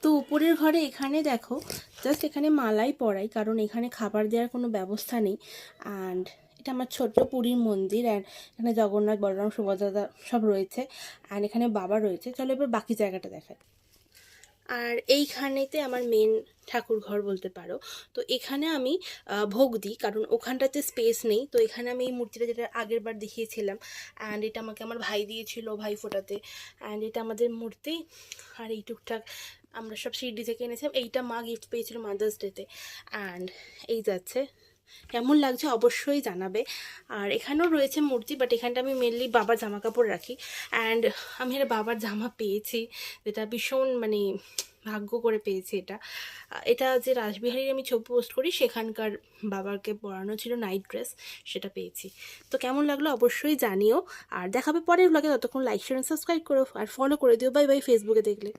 তো উপরের ঘরে এখানে দেখো জাস্ট এখানে মালাই পরাই, কারণ এখানে খাবার দেওয়ার কোনো ব্যবস্থা নেই। অ্যান্ড এটা আমার ছোট্ট পুরীর মন্দির, অ্যান্ড এখানে জগন্নাথ, বলরাম, সুভদ্রা সব রয়েছে, অ্যান্ড এখানে বাবা রয়েছে। চলো এবার বাকি জায়গাটা দেখাই। আর এইখানেতে আমার মেন ঠাকুর ঘর বলতে পারো। তো এখানে আমি ভোগ দিই, কারণ ওখানটাতে স্পেস নেই। তো এখানে আমি এই মূর্তিটা, যেটা আগের বার দেখিয়েছিলাম, অ্যান্ড এটা আমাকে আমার ভাই দিয়েছিল ভাই ফোটাতে, অ্যান্ড এটা আমাদের মূর্তি। আর এই টুকটাক আমরা সব শিরডি থেকে এনেছিলাম। এইটা মা গিফট পেয়েছিল মাদার্স ডেতে। অ্যান্ড এই যাচ্ছে, কেমন লাগছে অবশ্যই জানাবে। আর এখানেও রয়েছে মূর্তি, বাট এখানটা আমি মেনলি বাবার জামা কাপড় রাখি। অ্যান্ড আমি একটা বাবার জামা পেয়েছি, যেটা ভীষণ মানে ভাগ্য করে পেয়েছি। এটা যে রাসবিহারীর আমি ছবি পোস্ট করি, সেখানকার বাবাকে পরানো ছিল নাইট ড্রেস, সেটা পেয়েছি। তো কেমন লাগলো অবশ্যই জানিও। আর দেখাবে পরের ব্লগে, ততক্ষণ লাইক শেয়ার সাবস্ক্রাইব করো আর ফলো করে দিও। বাই বাই ফেসবুকে দেখলে।